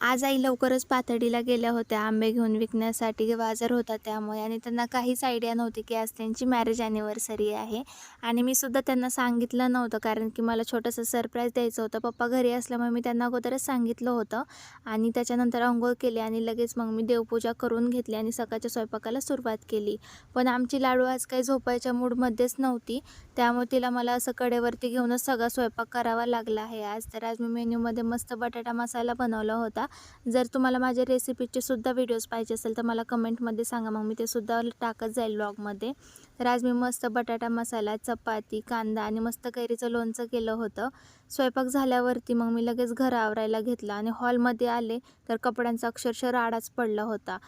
आज आई लवकरच पातळीला गेल्या होत्या आंबे घेऊन विकण्यासाठी बाजार होता त्यामुळे आणि त्यांना काहीच आयडिया नव्हती की आज त्यांची मॅरेज ॲनिव्हर्सरी आहे आणि मी सुद्धा त्यांना सांगितलं नव्हतं कारण की मला छोटंसं सरप्राईज द्यायचं होतं. पप्पा घरी असल्यामुळे मी त्यांना अगोदरच सांगितलं होतं आणि त्याच्यानंतर अंघोळ केली आणि लगेच मग मी देवपूजा करून घेतली आणि सकाळच्या स्वयंपाकाला सुरुवात केली. पण आमची लाडू आज काही झोपायच्या मूडमध्येच नव्हती, त्यामुळे तिला मला असं कडेवरती घेऊनच सगळा स्वयंपाक करावा लागला आहे आज. तर आज मी मेन्यूमध्ये मस्त बटाटा मसाला बनवला होता. जर तुम्हाला माझ्या रेसिपीचे सुद्धा व्हिडिओज पाहिजे असेल तर मला कमेंटमध्ये सांगा, मग मी ते सुद्धा टाकत जाईल व्लॉगमध्ये. तर आज मी मस्त बटाटा मसाला, चपाती, कांदा आणि मस्त कैरीचं लोणचं केलं होतं. स्वयंपाक झाल्यावरती मग मी लगेच घर आवरायला घेतलं आणि हॉलमध्ये आले तर कपड्यांचा अक्षरशः राडाच पडला होता.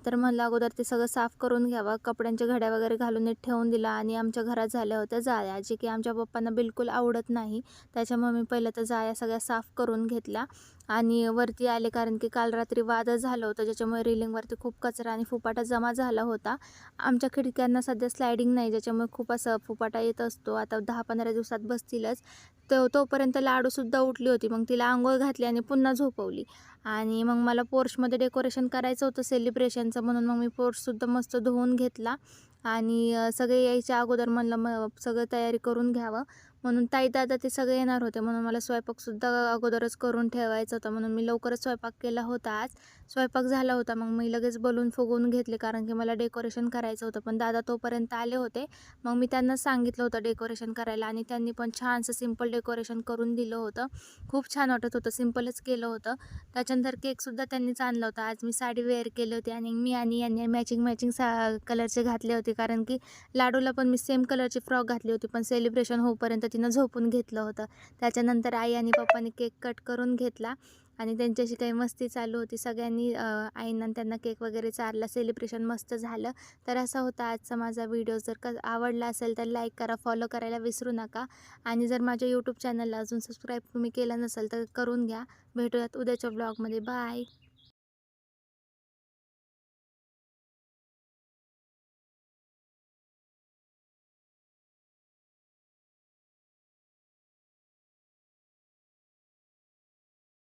तर म्हणलं अगोदर ते सगळं साफ करून घ्यावं. कपड्यांच्या घड्या वगैरे घालून नीट ठेवून दिला आणि आमच्या घरात झाल्या होत्या जाळ्या, जे की आमच्या पप्पांना बिलकुल आवडत नाही. त्याच्यामुळे मी पहिलं तर जाळ्या सगळ्या साफ करून घेतल्या आणि वरती आले कारण की काल रात्री वादळ झालं होतं, ज्याच्यामुळे रेलिंगवरती खूप कचरा आणि फुपाटा जमा झाला होता. आमच्या खिडक्यांना सध्या स्लायडिंग नाही, ज्याच्यामुळे खूप असं फुपाटा येत असतो. आता 10-15 दिवसात बसतीलच. तोपर्यंत लाडूसुद्धा उठली होती. मग तिला अंघोळ घातली आणि पुन्हा झोपवली आणि मग मला पोर्चमध्ये डेकोरेशन करायचं होतं सेलिब्रेशनचं, म्हणून मग मी पोर्चसुद्धा मस्त धुवून घेतला आणि सगळे यायच्या अगोदर म्हणलं सगळं तयारी करून घ्यावं. म्हणून ताई दादा ते सगळे येणार होते, म्हणून मला स्वयंपाकसुद्धा अगोदरच करून ठेवायचं होतं, म्हणून मी लवकरच स्वयंपाक केला होता आज. स्वयंपाक झाला होता मग मी लगेच बलून फुगवून घेतले कारण की मला डेकोरेशन करायचं होतं. पण दादा तोपर्यंत आले होते. मग मी त्यांना सांगितलं होतं डेकोरेशन करायला आणि त्यांनी पण छानसं सिंपल डेकोरेशन करून दिलं होतं. खूप छान वाटत होतं, सिंपलच केलं होतं. त्याच्यानंतर केकसुद्धा त्यांनीच आणला होता. आज मी साडी वेअर केली होती आणि मी आणि यांनी मॅचिंग कलरचे घातले होते कारण की लाडूला पण मी सेम कलरची फ्रॉक घातली होती, पण सेलिब्रेशन होईपर्यंत तिनं झोपून घेतलं होतं. त्याच्यानंतर आई आणि पप्पांनी केक कट करून घेतला आणि त्यांच्याशी काही मस्ती चालू होती. सगळ्यांनी आईंना त्यांना केक वगैरे चारला, सेलिब्रेशन मस्त झालं. तर असा होता आजचा माझा व्हिडिओ. जर का आवडला असेल तर लाईक करा, फॉलो करायला विसरू नका आणि जर माझ्या यूट्यूब चॅनलला अजून सबस्क्राईब तुम्ही केलं नसेल तर करून घ्या. भेटूयात उद्याच्या ब्लॉगमध्ये. बाय.